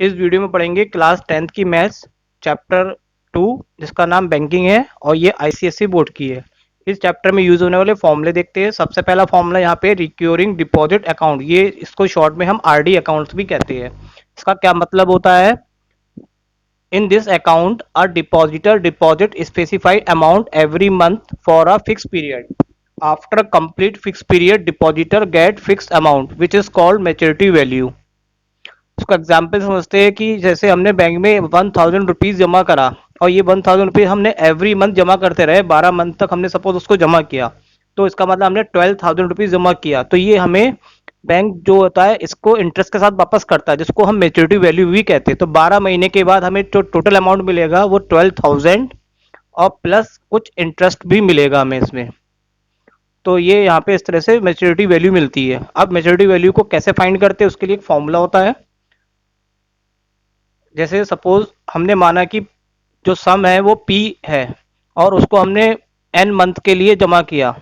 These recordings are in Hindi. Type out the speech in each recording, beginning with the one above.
इस वीडियो में पढ़ेंगे क्लास 10th की मैथ्स चैप्टर 2 जिसका नाम बैंकिंग है और ये आईसीएसई बोर्ड की है। इस चैप्टर में यूज होने वाले फॉर्मूले देखते हैं। सबसे पहला फॉर्मूला यहाँ पे रिक्योरिंग डिपॉजिट अकाउंट, ये इसको शॉर्ट में हम आरडी अकाउंट्स भी कहते हैं। इसका क्या मतलब होता है? In this account a depositor deposit specified amount every month for a fix period. After complete fix period depositor get fix amount which is called maturity value. उसका एग्जाम्पल समझते हैं कि जैसे हमने बैंक में 1000 रुपीज जमा करा और ये 1000 रुपीज हमने एवरी मंथ जमा करते रहे, 12 मंथ तक हमने सपोज उसको जमा किया, तो इसका मतलब हमने 12,000 रुपीज जमा किया, तो ये हमें बैंक जो होता है इसको इंटरेस्ट के साथ वापस करता है, जिसको हम मेच्योरिटी वैल्यू भी कहते हैं। तो 12 महीने के बाद हमें जो टोटल अमाउंट मिलेगा वो 12,000 और प्लस कुछ इंटरेस्ट भी मिलेगा हमें इसमें। तो ये यहाँ पे इस तरह से मेच्योरिटी वैल्यू मिलती है। अब मेच्योरिटी वैल्यू को कैसे फाइंड करते हैं उसके लिए एक फॉर्मूला होता है। जैसे सपोज हमने माना कि जो सम है वो पी है और उसको हमने एन मंथ के लिए जमा किया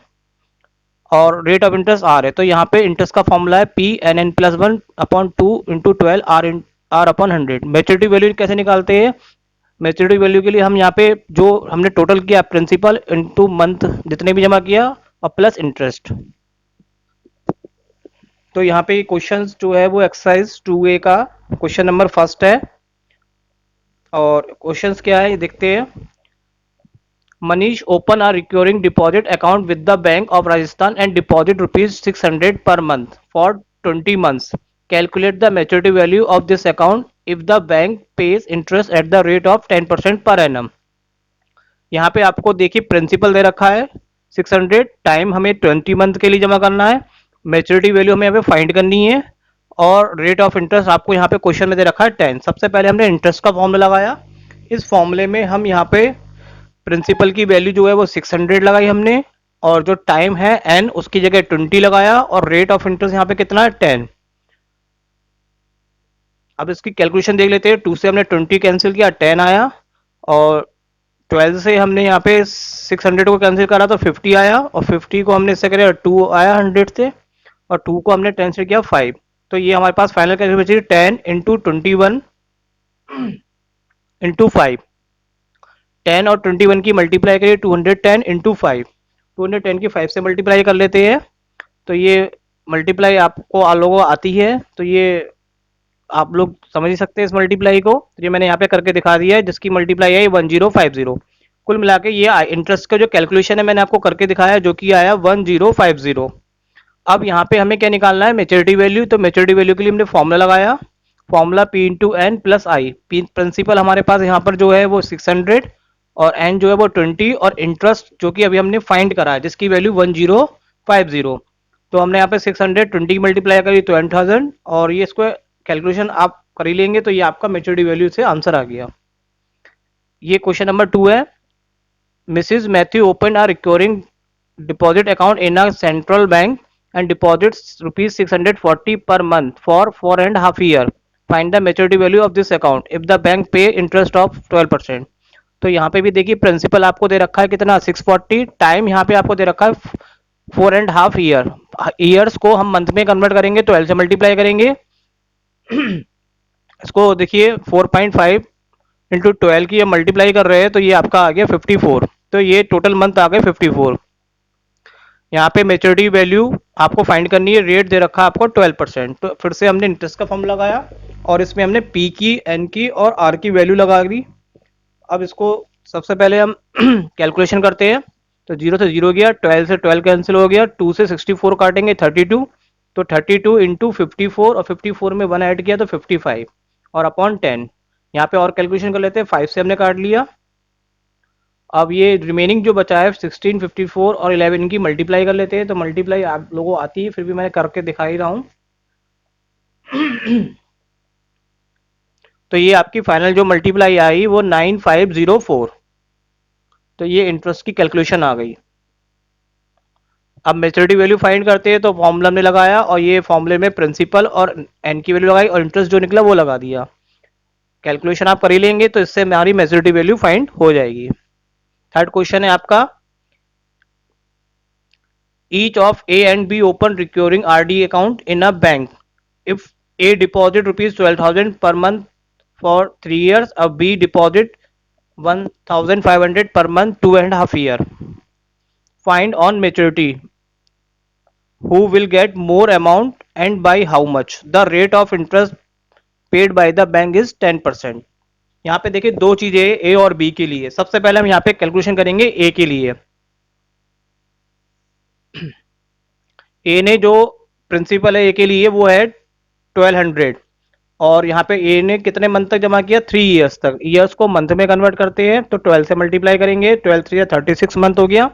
और रेट ऑफ इंटरेस्ट आर है, तो यहाँ पे इंटरेस्ट का फॉर्मूला है P N N plus one upon two into 12 R upon 100। Maturity value कैसे निकालते हैं? मेच्योरिटी वैल्यू के लिए हम यहाँ पे जो हमने टोटल किया प्रिंसिपल इंटू मंथ जितने भी जमा किया और प्लस इंटरेस्ट। तो यहाँ पे क्वेश्चन जो है वो एक्सरसाइज 2A का क्वेश्चन नंबर फर्स्ट है और क्वेश्चंस क्या है ये देखते हैं। Manish open a recurring deposit account with the Bank of Rajasthan and deposit rupees 600 per month for 20 months. Calculate the maturity value of this account if the bank pays interest at the rate of 10% per annum. यहाँ पे आपको देखिए प्रिंसिपल दे रखा है 600, टाइम हमें 20 मंथ के लिए जमा करना है, मेच्योरिटी वैल्यू हमें यहाँ पे फाइंड करनी है और रेट ऑफ इंटरेस्ट आपको यहाँ पे क्वेश्चन में दे रखा है 10। सबसे पहले हमने इंटरेस्ट का फॉर्मूला लगाया। इस फॉर्मूले में हम यहाँ पे प्रिंसिपल की वैल्यू जो है वो 600 लगाई हमने और जो टाइम है एन उसकी जगह 20 लगाया और रेट ऑफ इंटरेस्ट यहाँ पे कितना है 10। अब इसकी कैलकुलेशन देख लेते हैं। 2 से हमने 20 कैंसिल किया 10 आया और 12 से हमने यहाँ पे 600 को कैंसिल करा तो 50 आया और 50 को हमने इससे करें 2 आया 100 से और 2 को हमने 10 से किया 5। तो ये हमारे पास फाइनल कैलकुलेशन बची 10 इंटू 21 इंटू 5। 10 और 21 की मल्टीप्लाई करिए 210 इंटू 5। 210 की 5 से मल्टीप्लाई कर लेते हैं तो ये मल्टीप्लाई आपको आप लोगों को आती है, तो ये आप लोग समझ ही सकते हैं इस मल्टीप्लाई को। तो ये मैंने यहाँ पे करके दिखा दिया है जिसकी मल्टीप्लाई है 1050। कुल मिला के ये इंटरेस्ट का जो कैलकुलेशन है मैंने आपको करके दिखाया है जो कि आया 1050। अब यहाँ पे हमें क्या निकालना है? Maturity value. तो मेच्योरिटी वैल्यू के लिए हमने फॉर्मूला लगाया, formula P into N plus I. Principal हमारे पास यहाँ पर जो है वो 600 और एन जो है वो 20 और इंटरेस्ट जो कि अभी हमने फाइंड करा है जिसकी वैल्यू 1050। तो हमने यहाँ पे 620 मल्टीप्लाई करी तो 1000 और ये इसको कैलकुलेशन आप कर ही लेंगे तो ये आपका मेच्योरिटी वैल्यू से आंसर आ गया। ये क्वेश्चन नंबर 2 है। Mrs Matthew open a recurring deposit account in a central bank and deposits rupees 640 per month for 4.5 year. Find the maturity value of this account if the bank pay interest of 12%. तो यहाँ पे भी देखिए प्रिंसिपल आपको दे रखा है कितना 640, टाइम यहाँ पे आपको दे रखा है 4.5 ईयर। ईयर्स को हम मंथ में कन्वर्ट करेंगे 12 से मल्टीप्लाई करेंगे इसको देखिए 4.5 इंटू 12 की मल्टीप्लाई कर रहे हैं तो ये आपका आ गया 54। तो ये टोटल मंथ आ गए 54। यहाँ पे मेच्योरिटी वैल्यू आपको फाइंड करनी है, रेट दे रखा है आपको 12%। तो फिर से हमने इंटरेस्ट का फॉर्म लगाया और इसमें हमने पी की एन की और आर की वैल्यू लगा दी। अब इसको सबसे पहले हम कैलकुलेशन करते हैं। तो 0 से 0 गया, 12 से 12 कैंसिल हो गया, 2 से 64 काटेंगे 32। तो 32 इंटू 54 और 54 में 1 ऐड किया तो 55 और अपॉन 10। यहाँ पे और कैलकुलेशन कर लेते हैं। 5 से हमने काट लिया। अब ये रिमेनिंग जो बचा है 16, 54 और 11 की मल्टीप्लाई कर लेते हैं। तो मल्टीप्लाई आप लोगों को आती है फिर भी मैं करके दिखा ही रहा हूँ। तो ये आपकी फाइनल जो मल्टीप्लाई आई वो 9504। तो ये इंटरेस्ट की कैलकुलेशन आ गई। अब मेच्योरिटी वैल्यू फाइंड करते हैं तो फॉर्मूला हमने लगाया और ये फॉर्मूले में प्रिंसिपल और एन की वैल्यू लगाई और इंटरेस्ट जो निकला वो लगा दिया। कैलकुलेशन आप कर ही लेंगे तो इससे हमारी मेच्योरिटी वैल्यू फाइंड हो जाएगी। थर्ड क्वेश्चन है आपका, each of A and B open recurring RD account in a bank. If A deposit rupees 12,000 per month for 3 years, a B deposit 1500 per month 2.5 year. Find on maturity who will get more amount and by how much. The rate of interest paid by the bank is 10%. यहाँ पे देखिए दो चीजें ए और बी के लिए। सबसे पहले हम यहाँ पे कैलकुलेशन करेंगे ए के लिए। ए ने जो प्रिंसिपल है ए के लिए वो है 1200, और यहाँ पे ए ने कितने मंथ तक जमा किया, 3 इयर्स तक। ईयर्स को मंथ में कन्वर्ट करते हैं तो 12 से मल्टीप्लाई करेंगे, 12 3 36 मंथ हो गया।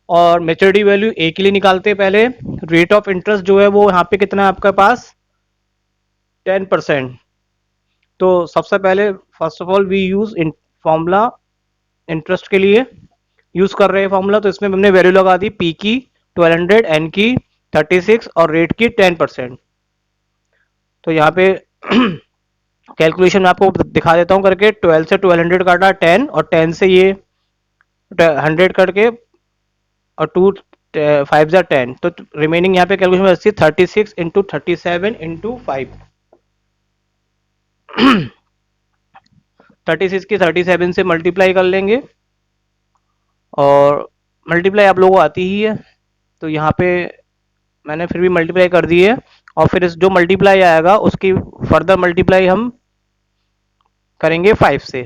और मेच्योरिटी वैल्यू ए के लिए निकालते हैं पहले। रेट ऑफ इंटरेस्ट जो है वो यहाँ पे कितना है आपके पास, 10%। तो सबसे पहले first of all we use in formula interest के लिए यूज कर रहे हैं फॉर्मूला, तो इसमें हमने वैल्यू लगा दी पी की 1200, एन की 36 और रेट की 10%। तो यहाँ पे कैलकुलेशन मैं आपको दिखा देता हूँ करके। 12 से 1200 काटा 10, और 10 से ये 100 करके, और 2 5 जा 10, तो रिमेनिंग यहाँ पे कैलकुलेशन में 36 इंटू 37 इंटू 5। 36 की 37 से मल्टीप्लाई कर लेंगे, और मल्टीप्लाई आप लोगों को आती ही है, तो यहाँ पे मैंने फिर भी मल्टीप्लाई कर दी है। और फिर इस जो मल्टीप्लाई आएगा उसकी फर्दर मल्टीप्लाई हम करेंगे 5 से।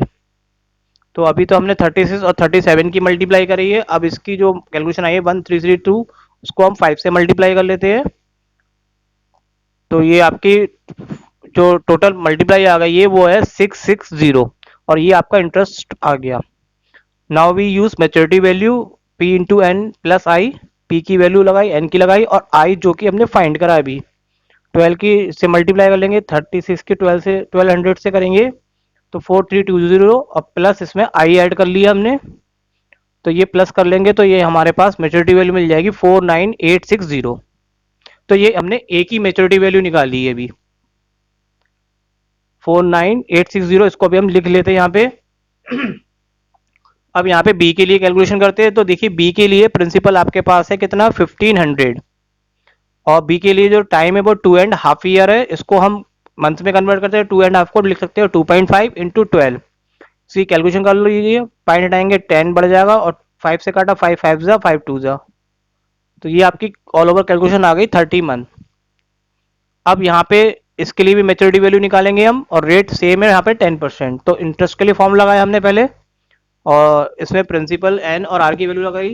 तो अभी तो हमने 36 और 37 की मल्टीप्लाई करी है, अब इसकी जो कैलकुलेशन आई है 1332, उसको हम 5 से मल्टीप्लाई कर लेते हैं। तो ये आपकी जो टोटल मल्टीप्लाई आ गई है वो है 660, और ये आपका इंटरेस्ट आ गया। Now we use maturity value P into N plus I. P की वैल्यू लगाई, एन की लगाई, और आई जो कि हमने फाइंड करा अभी 12 की से मल्टीप्लाई कर लेंगे, 36 की 1200 से करेंगे तो 4320, और प्लस इसमें आई ऐड कर लिया हमने, तो ये प्लस कर लेंगे तो ये हमारे पास मेच्योरिटी वैल्यू मिल जाएगी 49860। तो ये हमने ए की मेच्योरिटी वैल्यू निकाली है अभी 49860। इसको अभी हम लिख लेते हैं यहाँ पे। अब यहाँ पे बी के लिए कैलकुलेशन करते हैं, तो देखिए बी के लिए प्रिंसिपल आपके पास है कितना, 1500, और बी के लिए जो टाइम है वो 2.5 ईयर है। इसको हम मंथ में कन्वर्ट करते हैं, 2.5 को लिख सकते हैं 2.5 इंटू 12। इसकी कैलकुलेशन कर लीजिए, पॉइंट हटाएंगे 10 बढ़ जाएगा, और 5 से काटा 5 5 जा 5 2 जा, तो ये आपकी ऑल ओवर कैलकुलेशन आ गई 30 मंथ। अब यहाँ पे इसके लिए भी मेच्योरिटी वैल्यू निकालेंगे हम, और रेट सेम है यहाँ पे 10%। तो इंटरेस्ट के लिए फॉर्म लगाया हमने पहले, और इसमें प्रिंसिपल एन और आर की वैल्यू लगाई।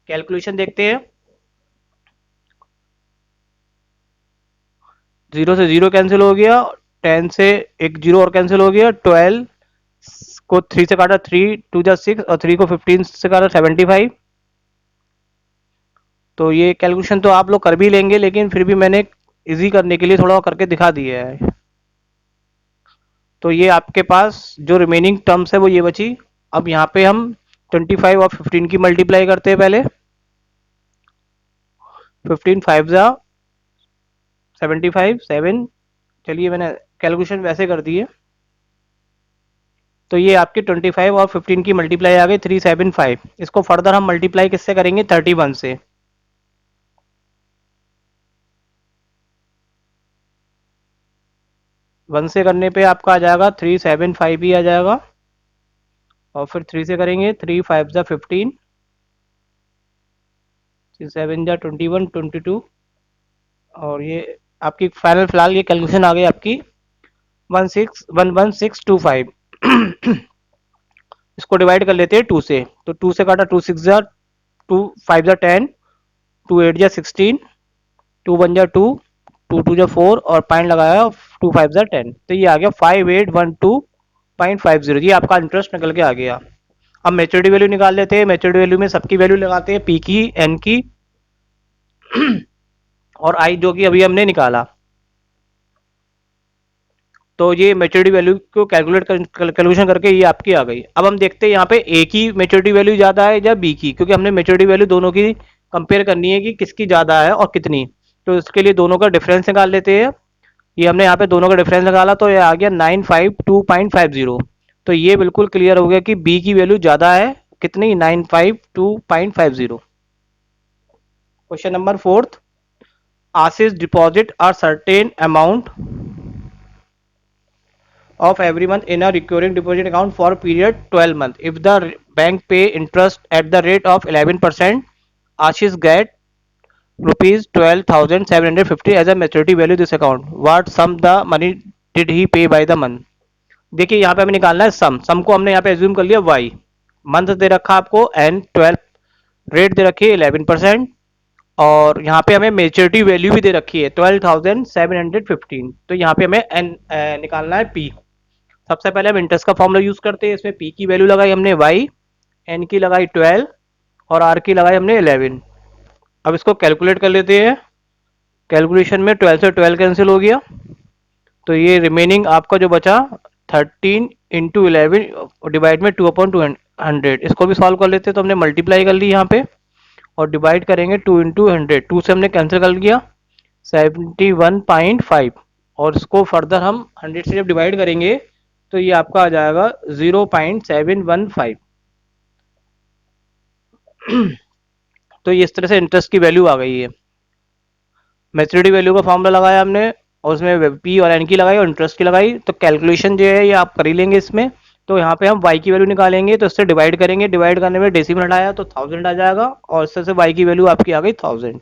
कैलकुलेशन देखते हैं, 0 से 0 कैंसिल हो गया, 10 से एक 0 और कैंसिल हो गया, 12 को 3 से काटा 3 2 जा 6, और 3 को 15 से काटा 75। तो ये कैलकुलेशन तो आप लोग कर भी लेंगे, लेकिन फिर भी मैंने इजी करने के लिए थोड़ा करके दिखा दिया है। तो ये आपके पास जो रिमेनिंग टर्म्स है वो ये बची। अब यहाँ पे हम 25 और 15 की मल्टीप्लाई करते हैं पहले। 15 5 जा 75 7, चलिए मैंने कैलकुलेशन वैसे कर दी है। तो ये आपकी 25 और 15 की मल्टीप्लाई आ गई 375। इसको फर्दर हम मल्टीप्लाई किससे करेंगे, 31 से। वन से करने पे आपका आ जाएगा 375 ही आ जाएगा, और फिर 3 से करेंगे 3 5 जा 15, 3 7 जा 21 22, और ये आपकी फाइनल फिलहाल ये कैलकुलेशन आ गई आपकी 1611625। इसको डिवाइड कर लेते हैं 2 से, तो 2 से काटा 2 6 जा 2 5 जा 10, 2 8 जा 16, 2 1 जा 2, 2 2 जा 4, और पॉइंट लगाया 2 5 जा 10, तो ये आ गया 5812.50। ये आपका इंटरेस्ट निकल के आ गया। अब मेच्योरिटी वैल्यू निकाल लेते हैं। मेच्योरिटी वैल्यू में सबकी वैल्यू लगाते हैं, पी की एन की और आई जो कि अभी हमने निकाला। तो ये मेच्योरिटी वैल्यू को कैलकुलेशन करके ये आपकी आ गई। अब हम देखते हैं यहाँ पे ए की मेच्योरिटी वैल्यू ज़्यादा है या बी की, क्योंकि हमने मेच्योरिटी वैल्यू दोनों की कंपेयर करनी है कि किसकी ज़्यादा है और कितनी। तो इसके लिए दोनों का डिफरेंस निकाल लेते हैं। ये हमने यहाँ पे दोनों का डिफरेंस निकाला, तो ये आ गया 952.50। तो ये बिल्कुल क्लियर हो गया कि बी की वैल्यू ज़्यादा है, कितनी, 952.50। Question number 4, Ashish deposit a certain amount of every month in a recurring deposit account for period 12 months. If the bank pay interest at the rate of 11%, Ashish get rupees 12,750 as a maturity value this account. What sum the money did he pay by the month? देखिए यहाँ पे हमें निकालना है सम को हमने यहाँ पे एज्यूम कर लिया वाई, मंथ दे रखा आपको एन 12, रेट दे रखी है 11%, और यहाँ पे हमें मेच्योरिटी वैल्यू भी दे रखी है 12,715। तो यहाँ पे हमें एन निकालना है पी। सबसे पहले हम इंटरेस्ट का फॉर्मूला यूज करते हैं। इसमें पी की वैल्यू लगाई हमने वाई, एन की लगाई 12 और आर की लगाई हमने 11। अब इसको कैलकुलेट कर लेते हैं। कैलकुलेशन में 12 से 12 कैंसिल हो गया, तो ये रिमेनिंग आपका जो बचा 13 इंटू 11 डिवाइड में 2/200। इसको भी सॉल्व कर लेते हैं। तो हमने मल्टीप्लाई कर ली यहाँ पे और डिवाइड करेंगे 2 इंटू 100, 2 से हमने कैंसिल कर लिया 71.5, और इसको फर्दर हम 100 से जब डिवाइड करेंगे तो ये आपका आ जाएगा 0.715। तो ये इस तरह से इंटरेस्ट की वैल्यू आ गई है। मैच्योरिटी वैल्यू का फॉर्मूला लगाया हमने और उसमें पी और एन की लगाई और इंटरेस्ट की लगाई। तो कैलकुलेशन जो है ये आप कर ही लेंगे इसमें। तो यहाँ पे हम वाई की वैल्यू निकालेंगे, तो इससे डिवाइड करेंगे, डिवाइड करने में डेसिमल हटाया तो 1000 आ जाएगा, और इससे से वाई की वैल्यू आपकी आ गई 1000।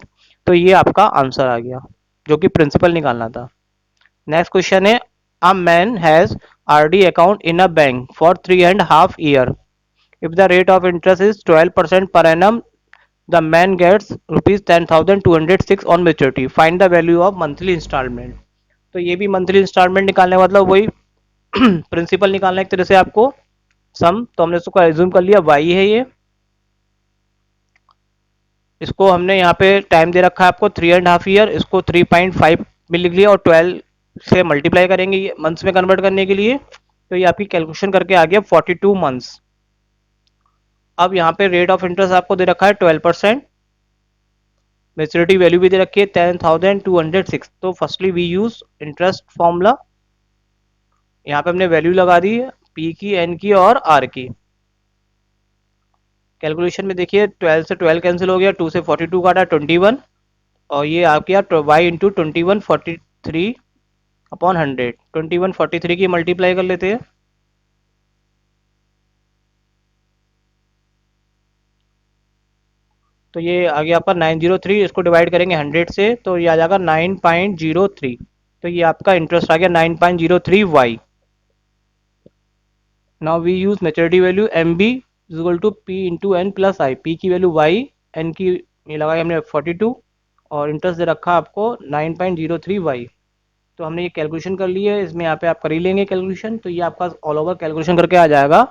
तो ये आपका आंसर आ गया जो कि प्रिंसिपल निकालना था। नेक्स्ट क्वेश्चन है, a man has RD account in a bank for 3.5 year. If the rate of interest is 12% per annum, the man gets rupees 10,206 on maturity. Find the value of monthly installment. तो ये भी मंथली इंस्टॉलमेंट निकालने का मतलब वही प्रिंसिपल निकालना एक तरह से आपको सम। तो हमने इसको एज्यूम कर लिया वाई है ये। इसको हमने यहाँ पे टाइम दे रखा है आपको 3.5 ईयर, इसको 3.5 में लिख लिया और 12 से मल्टीप्लाई करेंगे मंथ्स में कन्वर्ट करने के लिए। तो ये आपकी कैलकुलेशन करके आ गया 42 मंथ्स। अब यहाँ पे रेट ऑफ इंटरेस्ट आपको दे रखा है 12%, मेच्योरिटी वैल्यू भी दे रखी है 10,206। तो firstly we use interest formula. यहाँ पे हमने वैल्यू लगा दी पी की, एन की और आर की। कैलकुलेशन में देखिए 12 से 12 कैंसिल हो गया, 2 से 42 काटा 21, और ये आ गया वाई इंटू 2143/100। 2143 की मल्टीप्लाई कर लेते हैं। तो ये आ गया आपका 903, इसको डिवाइड करेंगे 100 से तो ये आ जाएगा 9.03। तो ये आपका इंटरेस्ट आ गया 9.03 Y. Now we use maturity value M B is equal to P into N plus I. P की वैल्यू वाई, एन की ये लगाई हमने 42, और इंटरेस्ट दे रखा आपको 9.03 वाई। तो हमने ये कैलकुलेशन कर ली है, इसमें यहाँ पे आप कर ही लेंगे कैलकुलेशन। तो ये आपका ऑल ओवर कैलकुलेशन करके आ जाएगा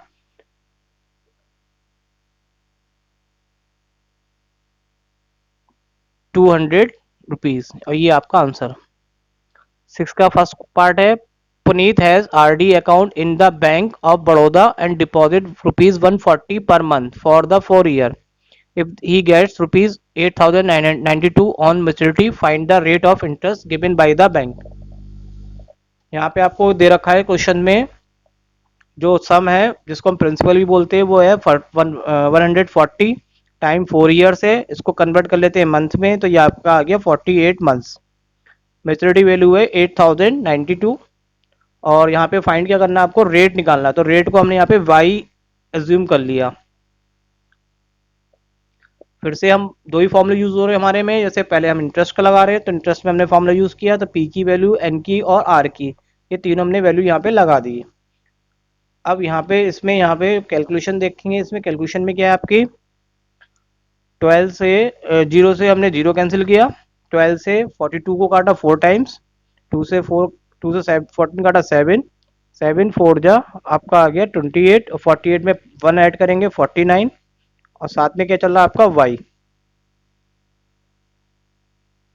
200 रुपीज, और ये आपका आंसर। 6 का फर्स्ट पार्ट है, Puneet has RD account in the Bank of Baroda and deposit rupees 140 per month for the 4 year. If he gets rupees 8,992 on maturity, find the rate of interest given by the bank. यहाँ पे आपको दे रखा है क्वेश्चन में जो सम है जिसको हम प्रिंसिपल भी बोलते हैं वो है 140 टाइम 4 ईयर्स है। इसको कन्वर्ट कर लेते हैं मंथ में, तो ये आपका आ गया 48 मंथ्स। मेच्योरिटी वैल्यू है 8,092, और यहाँ पे फाइंड क्या करना है आपको, रेट निकालना है। तो रेट को हमने यहाँ पे वाई एज्यूम कर लिया। फिर से हम दो ही फॉर्मूले यूज हो रहे हैं हमारे में। जैसे पहले हम इंटरेस्ट का लगा रहे हैं तो इंटरेस्ट में हमने फॉर्मूला यूज किया, तो पी की वैल्यू, एन की और आर की, ये तीनों हमने वैल्यू यहाँ पे लगा दी। अब यहाँ पे इसमें यहाँ पे कैलकुलेशन देखेंगे। इसमें कैलकुलेशन में क्या है आपकी 12 से 0 से हमने 0 कैंसिल किया, 12 से 42 को काटा 4 टाइम्स, 2 से 14 काटा 7, 7 4 जा आपका आ गया 28, और 48 में 1 ऐड करेंगे 49, और साथ में क्या चल रहा है आपका वाई।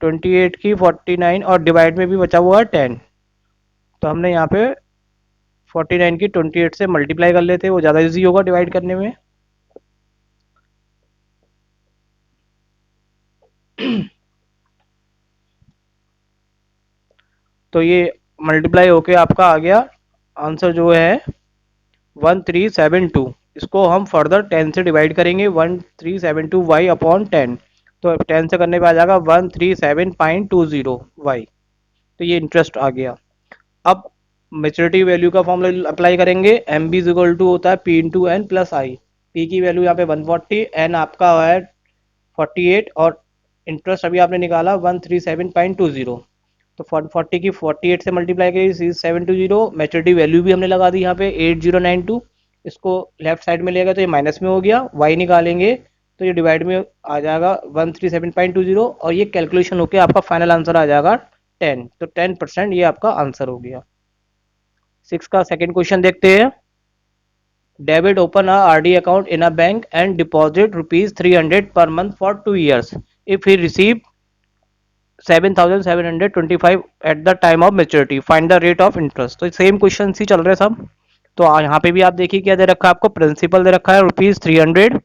28 की 49 और डिवाइड में भी बचा हुआ है 10। तो हमने यहाँ पे 49 की 28 से मल्टीप्लाई कर लेते हैं, वो ज़्यादा इजी होगा डिवाइड करने में। तो ये मल्टीप्लाई होके आपका आ गया आंसर जो है 1372। इसको हम फर्दर 10 से डिवाइड करेंगे, 1372 वाई अपॉन 10। तो 10 से करने पे आ जाएगा 137.20 वाई। तो ये इंटरेस्ट आ गया। अब मेच्योरिटी वैल्यू का फॉर्मूला अप्लाई करेंगे, एम बी इक्वल टू होता है P into N plus I. P की वैल्यू यहाँ पे 140, एन आपका है 48 और इंटरेस्ट अभी आपने निकाला 137.20। तो 40 की 48 से मल्टीप्लाई करिए 720, मेच्योरिटी वैल्यू भी हमने लगा दी यहाँ पे 8092। इसको लेफ्ट साइड में लेगा तो ये माइनस में हो गया, वाई निकालेंगे तो ये डिवाइड में आ जाएगा 137.20 और ये कैलकुलेशन होकर आपका फाइनल आंसर आ जाएगा 10। तो 10% ये आपका आंसर हो गया। 6 का सेकेंड क्वेश्चन देखते हैं। David open a RD account in a bank and deposit ₹300 per month for 2 years. If he received 7,725 at the time of maturity, find the rate of interest. तो सेम क्वेश्चन ही चल रहे सब। तो यहाँ पे भी आप देखिए क्या दे रखा है आपको, प्रिंसिपल दे रखा है ₹300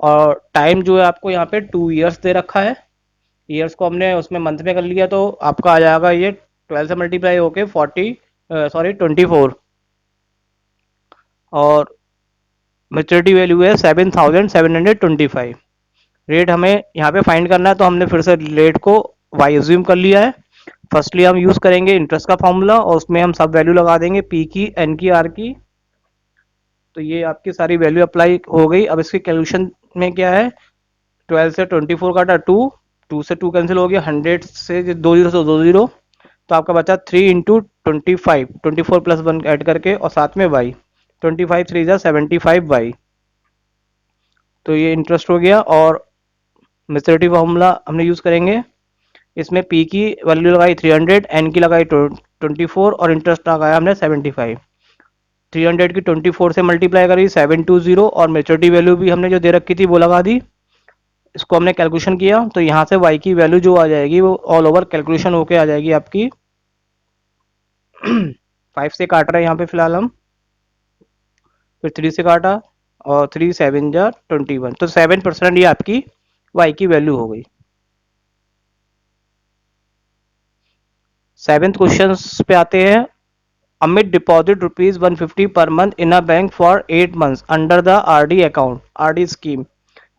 और टाइम जो है आपको यहाँ पे 2 years दे रखा है। ईयर्स को हमने उसमें मंथ में कर लिया तो आपका आ जाएगा ये 12 से मल्टीप्लाई होके 24 और मेच्योरिटी वैल्यू है 7,725। रेट हमें यहाँ पे फाइंड करना है तो हमने फिर से रेट को वाई एज्यूम कर लिया है। फर्स्टली हम यूज़ करेंगे इंटरेस्ट का फॉर्मूला और उसमें हम सब वैल्यू लगा देंगे, पी की, एन की, आर की। तो ये आपकी सारी वैल्यू अप्लाई हो गई। अब इसकी कैलकुलेशन में क्या है, 12 से 24 काटा 2 से 2 कैंसिल हो गया, 100 से 20 से 20, तो आपका बचा 3 इंटू 25, 24 प्लस 1 ऐड करके और साथ में वाई, 25 3 जा 75 वाई। तो ये इंटरेस्ट हो गया और मेच्योरिटी फार्मूला हमने यूज़ करेंगे। इसमें पी की वैल्यू लगाई 300, एन की लगाई 24 और इंटरेस्ट लगाया हमने 75। 300 की 24 से मल्टीप्लाई करी 720 और मेच्योरिटी वैल्यू भी हमने जो दे रखी थी वो लगा दी। इसको हमने कैलकुलेशन किया तो यहाँ से वाई की वैल्यू जो आ जाएगी वो ऑल ओवर कैलकुलेशन होके आ जाएगी आपकी 5 से काट रहे हैं यहाँ पे फिलहाल हम, फिर 3 से काटा और 3 7 जा 21, तो 7% ये आपकी वाई की वैल्यू हो गई। सेवेंथ क्वेश्चन पे आते हैं। Amit deposit ₹150 per month in a bank for 8 months under the RD account, RD scheme.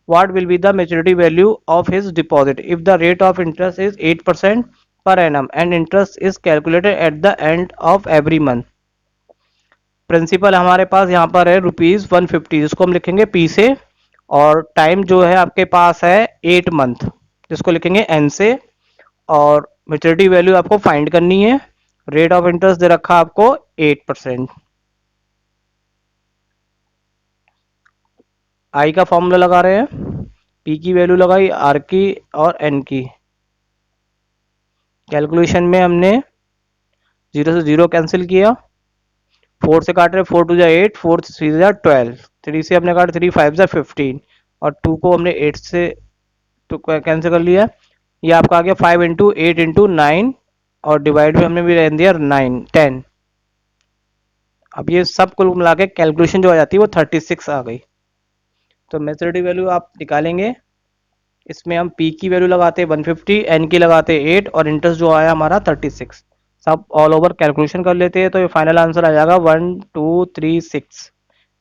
What will be the maturity value of his deposit if the rate of interest is 8% per annum and interest is calculated at the end of every month? Principal हमारे पास यहाँ पर है ₹150, जिसको हम लिखेंगे पी से, और टाइम जो है आपके पास है 8 मंथ, जिसको लिखेंगे एन से, और मेच्योरिटी वैल्यू आपको फाइंड करनी है। रेट ऑफ इंटरेस्ट दे रखा आपको 8%। आई का फॉर्मूला लगा रहे हैं, पी की वैल्यू लगाई, आर की और एन की। कैलकुलेशन में हमने 0 से 0 कैंसिल किया, 4 से काट रहे, 4 2 जा 8, 4 3 जा 12, 3 से हमने काट 3 5 जा 15 और 2 को हमने 8 से तो कैंसिल कर लिया। ये आपका आ गया 5 इंटू 8 इंटू 9 और डिवाइड में हमने भी रहने दिया 9 10। अब ये सब कुल मिला के कैलकुलेशन जो आ जाती है वो 36 आ गई। तो मेच्योरिटी वैल्यू आप निकालेंगे, इसमें हम पी की वैल्यू लगाते 150, एन की लगाते 8 और इंटरेस्ट जो आया हमारा 36। सब ऑल ओवर कैलकुलेशन कर लेते हैं तो ये फाइनल आंसर आ जाएगा 1236।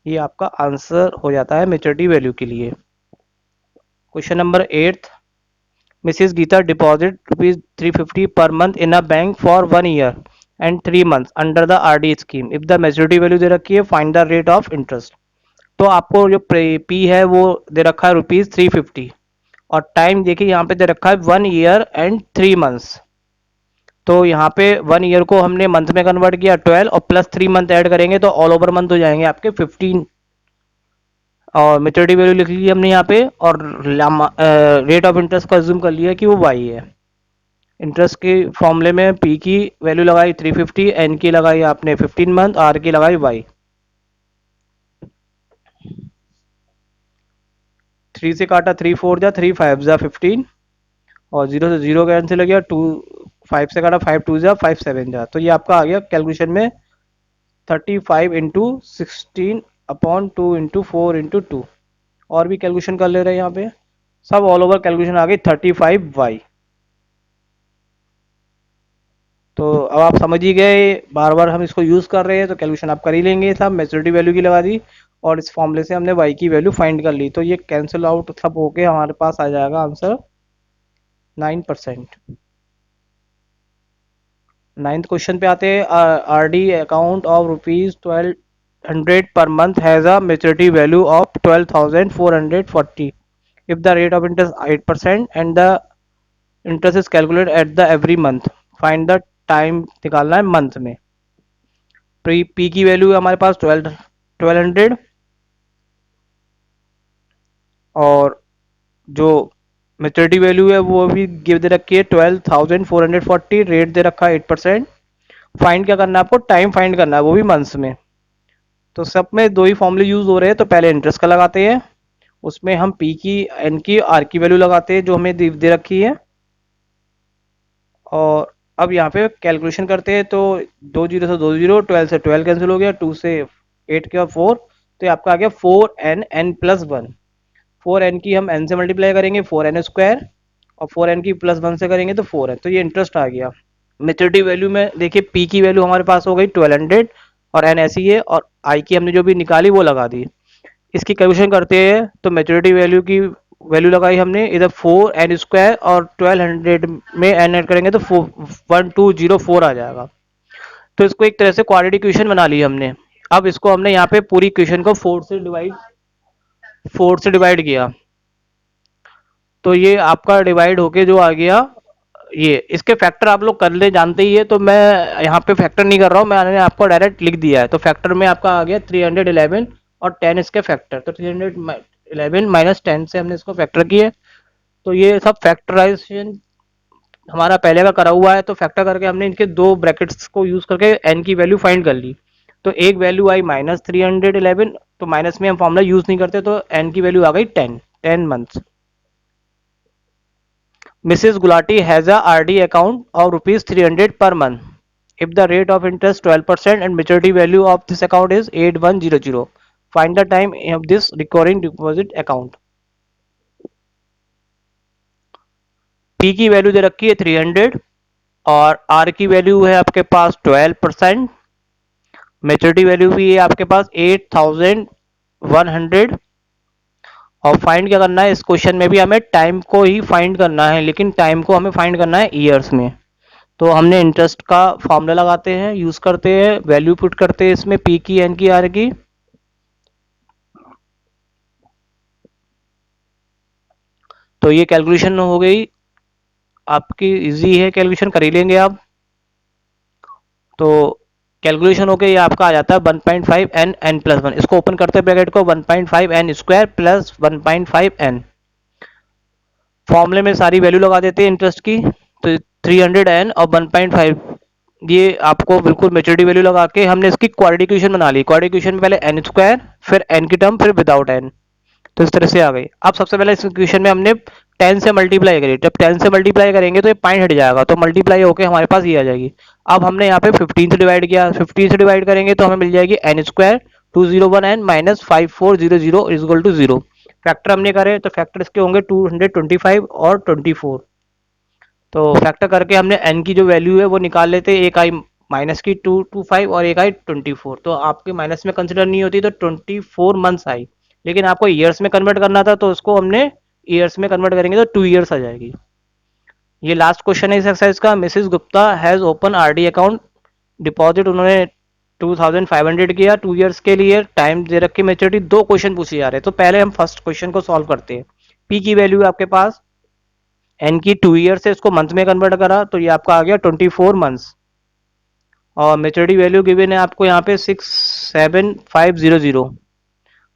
ये आपका आंसर हो जाता है मेच्योरिटी वैल्यू के लिए। Question number 8, Mrs. Geeta deposit ₹350 per month in a bank for 1 year and 3 months under the RD scheme. If the maturity value दे रखी है, find the rate of interest. तो आपको जो पी है वो दे रखा है ₹350 और टाइम देखिए यहाँ पे दे रखा है 1 year and 3 months। तो यहाँ पे 1 year को हमने मंथ में कन्वर्ट किया 12 और प्लस 3 मंथ ऐड करेंगे तो ऑल ओवर मंथ हो जाएंगे आपके 15 और मेच्योरिटी वैल्यू लिख ली हमने यहाँ पे और रेट ऑफ इंटरेस्ट का अज्यूम कर लिया कि वो वाई है। इंटरेस्ट के फॉर्मूले में पी की वैल्यू लगाई 350, एन की लगाई आपने 15 मंथ, आर की लगाई वाई। 3 से काटा 3 4 जा 3 5 जा 15 और 0 से 0 कैंसिल हो गया, 2 5 से काटा 5 2 जा 5 7 जा, तो ये आपका आ गया कैलकुलेशन में 35 इंटू 16 अपॉन 2 इंटू 4 इंटू 2। और भी कैलकुलेशन कर ले रहे हैं यहाँ पे, सब ऑल ओवर कैलकुलेशन आ गई 35y। तो अब आप समझ ही गए, बार बार हम इसको यूज़ कर रहे हैं तो कैलकुलेशन आप कर ही लेंगे। सब मेच्योरिटी वैल्यू की लगा दी और इस फॉर्मूले से हमने y की वैल्यू फाइंड कर ली, तो ये कैंसिल आउट सब होके हमारे पास आ जाएगा आंसर 9%। नाइन्थ क्वेश्चन पे आते हैं। RD account of ₹1200 per month has a maturity value of 12,440 if the rate of interest 8% and the interest is calculated at the every month, find the time निकालना है मंथ में। पी की वैल्यू है हमारे पास 1200 और जो मेच्योरिटी वैल्यू है वो भी गिव दे रखी है 12,440, रेट दे रखा है 8%। फाइंड क्या करना है आपको, टाइम फाइंड करना है, वो भी मंथ्स में। तो सब में दो ही फॉर्मूले यूज हो रहे हैं। तो पहले इंटरेस्ट का लगाते हैं, उसमें हम पी की, एन की, आर की वैल्यू लगाते हैं जो हमें दे रखी है। और अब यहाँ पे कैलकुलेशन करते हैं। तो 20 से 20, 12 से 12 कैंसिल हो गया, 2 से 8 के बाद 4, तो ये आपका आ गया 4n+1। 4n की हम n से मल्टीप्लाई करेंगे 4n² और 4n की +1 से करेंगे तो 4n, तो ये इंटरेस्ट आ गया। मेच्योरिटी वैल्यू में देखिए पी की वैल्यू हमारे पास हो गई 1200 और एन ऐसी है, और आई की हमने जो भी निकाली वो लगा दी। इसकी कैलकुलेशन करते हैं तो मेच्योरिटी वैल्यू की वैल्यू लगाई हमने इधर 4n² और 1200 में n ऐड करेंगे तो 1204 आ जाएगा। तो इसको एक तरह से क्वाड्रेटिक इक्वेशन बना ली हमने। अब इसको हमने यहाँ पे पूरी इक्वेशन को 4 से डिवाइड किया, तो ये आपका डिवाइड होके जो आ गया, ये इसके फैक्टर आप लोग कर ले जानते ही है, तो मैं यहाँ पे फैक्टर नहीं कर रहा हूँ, मैंने आपको डायरेक्ट लिख दिया है। तो फैक्टर में आपका आ गया 311 और 10 इसके फैक्टर, तो 311 माइनस 10 से हमने इसको फैक्टर किए। तो ये सब फैक्टराइजेशन हमारा पहले का करा हुआ है, तो फैक्टर करके हमने इनके दो ब्रैकेट्स को यूज करके एन की वैल्यू फाइंड कर ली। तो एक वैल्यू आई -311, तो माइनस में हम फॉर्मूला यूज नहीं करते, तो एन की वैल्यू आ गई 10 months. Mrs. Gulati has a RD account of ₹300 per month. If the rate of interest 12% and maturity value of this account is 8100, find the time of this recurring deposit account. P की वैल्यू दे रखी है 300 और R की वैल्यू है आपके पास 12%, मेच्योरिटी वैल्यू भी है आपके पास 8100। और फाइंड क्या करना है इस क्वेश्चन में भी हमें टाइम को ही फाइंड करना है, लेकिन टाइम को हमें फाइंड करना है ईयर्स में। तो हमने इंटरेस्ट का फॉर्मूला लगाते हैं, यूज करते हैं, वैल्यू पुट करते हैं इसमें पी की, एन की, आर की। तो ये कैलकुलेशन हो गई आपकी, इजी है, कैलकुलेशन कर ही लेंगे आप। तो कैलकुलेशन हो गई, ये आपका आ जाता है 1.5n n+1। इसको ओपन करते हैं ब्रैकेट को, 1.5n² प्लस 1.5n। फॉर्मूले में सारी वैल्यू लगा देते हैं इंटरेस्ट की, तो 300n और 1.5, ये आपको बिल्कुल मेच्योरिटी वैल्यू लगा के हमने इसकी क्वाड्रेटिक इक्वेशन बना ली। क्वाड्रेटिक इक्वेशन में पहले n², फिर n की टर्म, फिर विदाउट n, तो इस तरह से आ गई। अब सबसे पहले इस इक्वेशन में हमने 10 से मल्टीप्लाई करी। जब 10 से मल्टीप्लाई करेंगे तो ये पॉइंट हट जाएगा, तो मल्टीप्लाई होकर हमारे पास ये आ जाएगी। अब हमने यहाँ पे 15 से डिवाइड किया, 15 से डिवाइड करेंगे तो हमें मिल जाएगी n² 201n minus 5400 is equal to 0। Factor हमने करे तो फैक्टर इसके होंगे 225 और 24। तो फैक्टर करके हमने n की जो वैल्यू है वो निकाल लेते हैं। एक आई माइनस की 225 और एक आई 24, तो आपके माइनस में कंसिडर नहीं होती, तो 24 मंथ्स आई। लेकिन आपको ईयर्स में कन्वर्ट करना था, तो उसको हमने ईयर्स में कन्वर्ट करेंगे तो 2 ईयर्स आ जाएगी। ये लास्ट क्वेश्चन है इस एक्सरसाइज का। Mrs Gupta has open RD account, deposit उन्होंने 2500 किया 2 ईयर्स के लिए, टाइम दे रखी मेच्योरिटी। दो क्वेश्चन पूछे जा रहे हैं, तो पहले हम फर्स्ट क्वेश्चन को सॉल्व करते हैं। पी की वैल्यू है आपके पास, एन की 2 ईयर से इसको मंथ में कन्वर्ट करा तो ये आपका आ गया 24 मंथ्स, और मेच्योरिटी वैल्यू गिवन है आपको यहाँ पे 67500।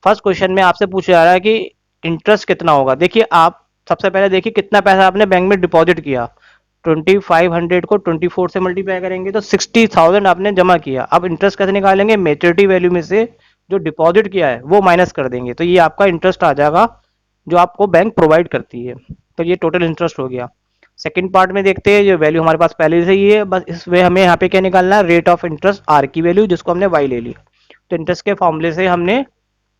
फर्स्ट क्वेश्चन में आपसे पूछा जा रहा है कि इंटरेस्ट कितना होगा। देखिए आप सबसे पहले देखिए कितना पैसा आपने बैंक में डिपॉजिट किया। 2500 को 24 से मल्टीप्लाई करेंगे तो 60,000 आपने जमा किया। अब इंटरेस्ट कैसे निकालेंगे, मेच्योरिटी वैल्यू में से जो डिपॉजिट किया है वो माइनस कर देंगे, तो ये आपका इंटरेस्ट आ जाएगा जो आपको बैंक प्रोवाइड करती है। तो ये टोटल इंटरेस्ट हो गया। सेकंड पार्ट में देखते हैं, जो वैल्यू हमारे पास पहले से ही है, बस इसमें हमें यहाँ पे क्या निकालना है, रेट ऑफ इंटरेस्ट आर की वैल्यू, जिसको हमने वाई ले ली। तो इंटरेस्ट के फॉर्मूले से हमने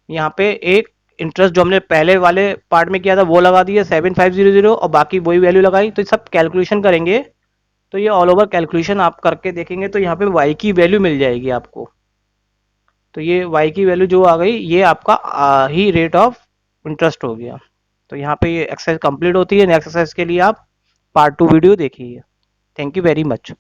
यहाँ पे एक इंटरेस्ट जो हमने पहले वाले पार्ट में किया था वो लगा दिया 7500, और बाकी वही वैल्यू लगाई। तो सब कैलकुलेशन करेंगे तो ये ऑल ओवर कैलकुलेशन आप करके देखेंगे तो यहाँ पे वाई की वैल्यू मिल जाएगी आपको। तो ये वाई की वैल्यू जो आ गई, ये आपका ही रेट ऑफ इंटरेस्ट हो गया। तो यहाँ पे ये एक्सरसाइज कंप्लीट होती है। नेक्स्ट एक्सरसाइज के लिए आप पार्ट 2 वीडियो देखिए। Thank you very much.